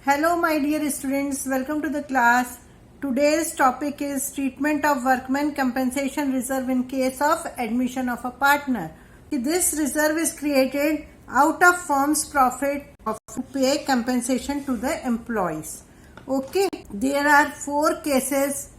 Hello my dear students, welcome to the class. Today's topic is treatment of workmen compensation reserve in case of admission of a partner. This reserve is created out of firm's profit to pay compensation to the employees. Okay, there are four cases.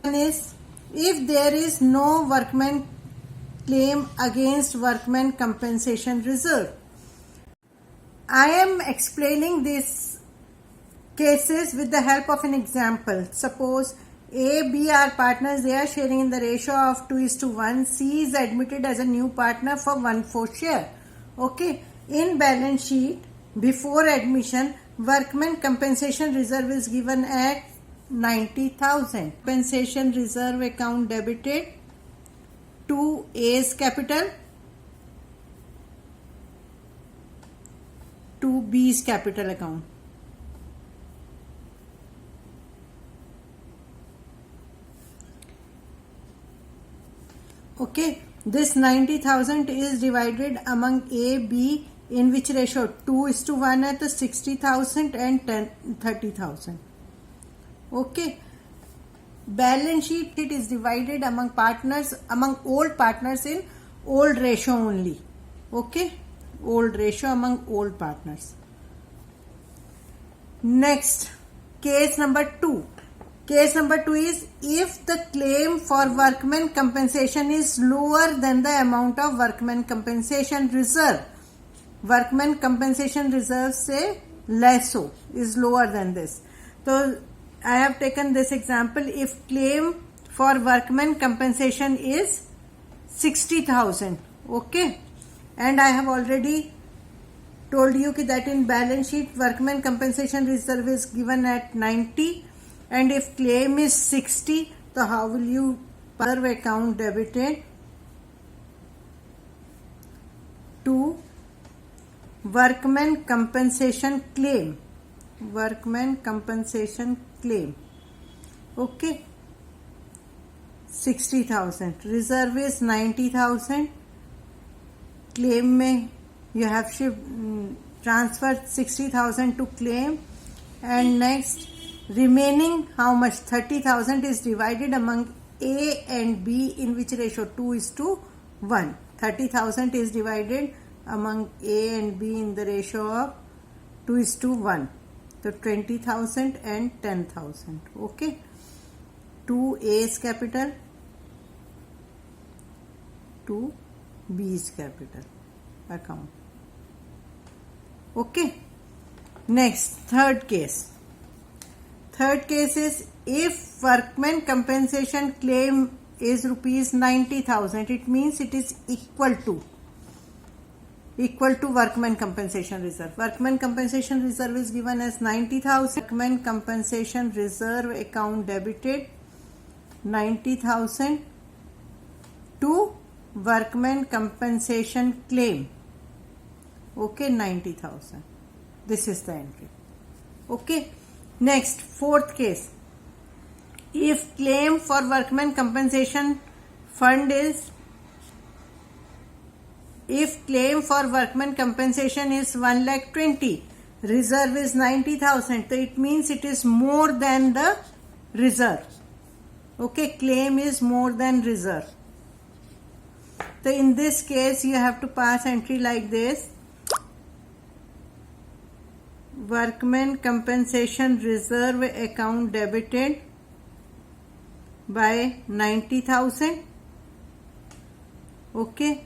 One is if there is no workman claim against workmen compensation reserve. I am explaining these cases with the help of an example. Suppose A, B are partners, they are sharing in the ratio of 2:1. C is admitted as a new partner for 1/4 share. Okay. In balance sheet, before admission, workman compensation reserve is given at 90,000. Compensation reserve account debited to A's capital to B's capital account. Okay, this 90,000 is divided among A, B in which ratio 2:1 at the 60,000 and 30,000. Okay, balance sheet it is divided among partners, among old partners in old ratio only. Okay, old ratio among old partners. Next, case number 2. Case number 2 is if the claim for workmen compensation is lower than the amount of workmen compensation reserve. Workmen compensation reserve say lesso is lower than this. So I have taken this example. If claim for workmen compensation is 60,000. Okay. And I have already told you that in balance sheet workmen compensation reserve is given at 90, and if claim is 60, so how will you reserve account debited to workmen compensation claim. Workmen compensation claim. Okay. 60,000. Reserve is 90,000. Claim में you have transferred 60,000 to claim, and next remaining how much 30,000 is divided among A and B in which ratio 2:1. 30,000 is divided among A and B in the ratio of 2:1. So 20,000 and 10,000. Okay, to A's capital to B's capital account. Okay. Next, third case. Third case is if workmen compensation claim is rupees 90,000, it means it is equal to workmen compensation reserve. Workmen compensation reserve is given as 90,000. Workmen compensation reserve account debited 90,000 to workmen compensation claim. Okay, 90,000. This is the entry. Okay. Next, fourth case. If claim for workmen compensation fund is, if claim for workmen compensation is 1,20,000, reserve is 90,000, so it means it is more than the reserve. Okay, claim is more than reserve. So in this case, you have to pass entry like this. Workmen compensation reserve account debited by 90,000. Okay.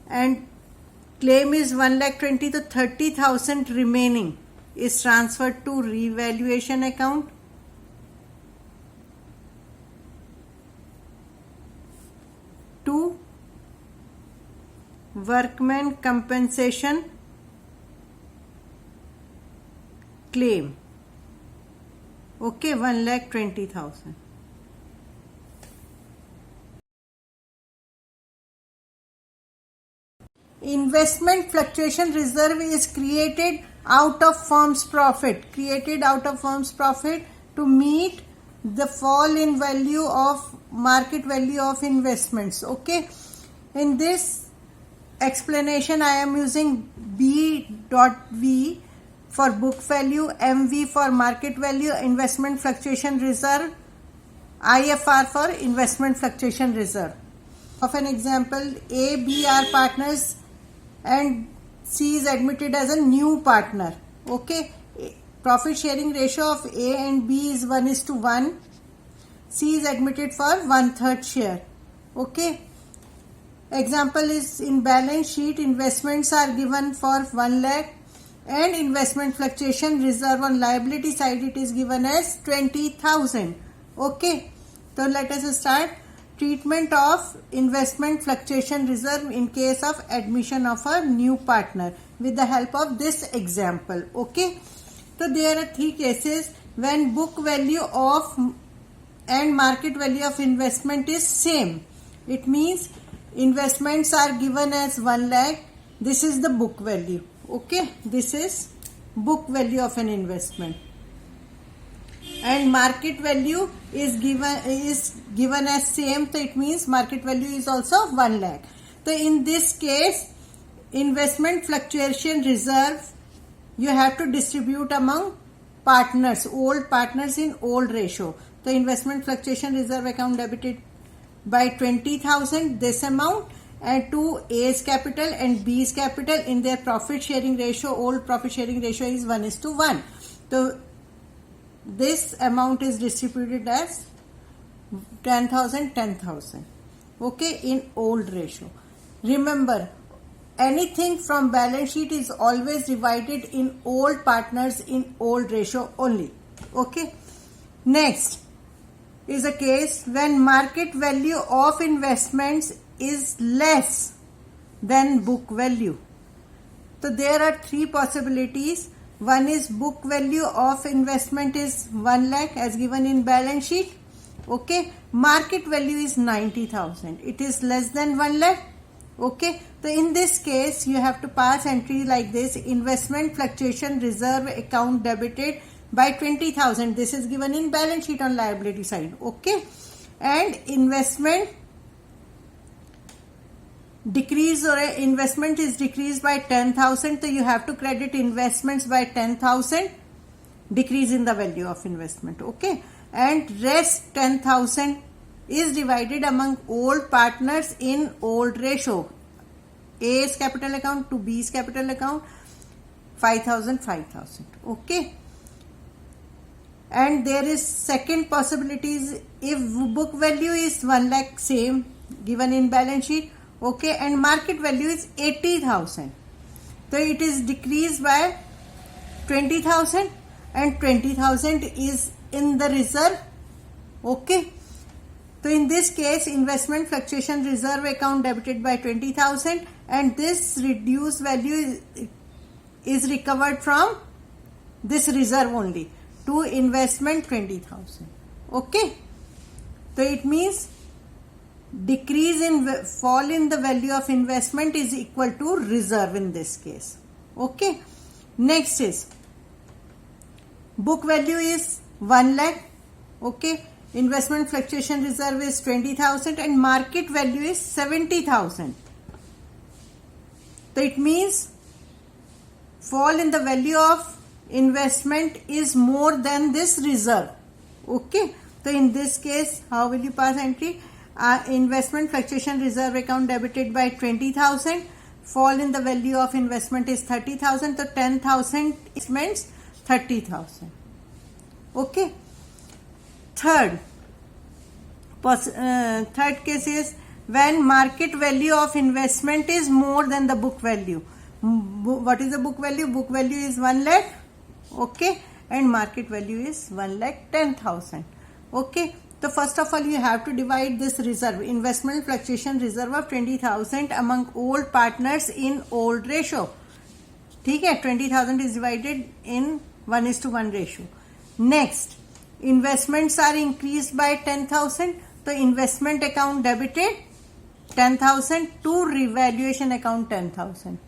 And claim is 1,20,000, so 30,000 remaining is transferred to revaluation account. To workmen compensation claim. Okay, 1,20,000. Investment fluctuation reserve is created out of firm's profit. Created out of firm's profit to meet the fall in value of market value of investments. Okay. In this explanation I am using B.V for book value, MV for market value, investment fluctuation reserve, IFR for investment fluctuation reserve. Of an example, A, B are partners and C is admitted as a new partner. Okay, profit sharing ratio of A and B is 1:1. C is admitted for 1/3 share. Okay. Example is in balance sheet, investments are given for 1 lakh and investment fluctuation reserve on liability side it is given as 20,000. Okay. So let us start. Treatment of investment fluctuation reserve in case of admission of a new partner with the help of this example. Okay. So there are 3 cases when book value of and market value of investment is same. It means investments are given as 1 lakh. This is the book value. Okay. This is book value of an investment. And market value is given as same, so it means market value is also 1 lakh. So in this case, investment fluctuation reserve you have to distribute among partners, old partners in old ratio. The investment fluctuation reserve account debited by 20,000 this amount, and to A's capital and B's capital in their profit sharing ratio. Old profit sharing ratio is 1:1. So this amount is distributed as 10,000. Okay, in old ratio. Remember, anything from balance sheet is always divided in old partners in old ratio only. Okay. Next is a case when market value of investments is less than book value. So there are 3 possibilities. One is book value of investment is 1 lakh as given in balance sheet. Okay. Market value is 90,000. It is less than 1 lakh. Okay. So in this case, you have to pass entry like this. Investment fluctuation reserve account debited by 20,000. This is given in balance sheet on liability side. Okay. And investment decrease or investment is decreased by 10,000. So you have to credit investments by 10,000. Decrease in the value of investment. Okay. And rest 10,000 is divided among old partners in old ratio. A's capital account to B's capital account, 5,000. Okay. And there is second possibility is if book value is 1 lakh same given in balance sheet. Okay. And market value is 80,000. So it is decreased by 20,000 and 20,000 is in the reserve. Okay. So in this case, investment fluctuation reserve account debited by 20,000 and this reduced value is recovered from this reserve only to investment 20,000. Okay. So it means decrease in fall in the value of investment is equal to reserve in this case. Okay. Next is book value is 1 lakh. Okay. Investment fluctuation reserve is 20,000 and market value is 70,000. So it means fall in the value of investment is more than this reserve. Okay. So in this case, how will you pass entry? Investment fluctuation reserve account debited by 20,000. Fall in the value of investment is 30,000. So 10,000 means 30,000. Okay. Third case is when market value of investment is more than the book value. What is the book value? Book value is 1 lakh. Okay. And market value is 1,10,000. Okay. So first of all, you have to divide this reserve, investment fluctuation reserve of 20,000 among old partners in old ratio. Okay. 20,000 is divided in 1:1 ratio. Next, investments are increased by 10,000. So investment account debited 10,000 to revaluation account 10,000.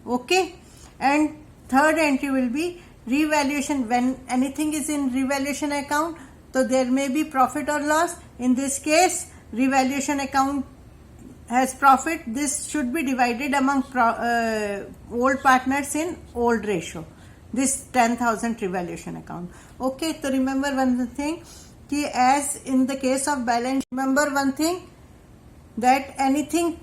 Okay. And third entry will be revaluation. When anything is in revaluation account, so there may be profit or loss. In this case, revaluation account has profit. This should be divided among old partners in old ratio. this 10,000 revaluation account. Okay, so remember one thing, कि as in the case of balance, remember one thing, that anything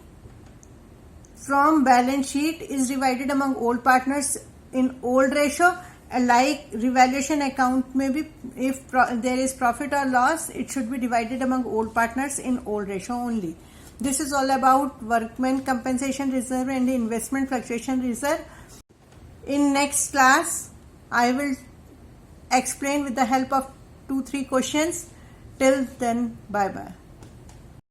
from balance sheet is divided among all partners in old ratio, and like revaluation account maybe if there is profit or loss, it should be divided among all partners in old ratio only. This is all about workmen compensation reserve and investment fluctuation reserve. In next class, I will explain with the help of 2-3 questions. Till then, bye bye.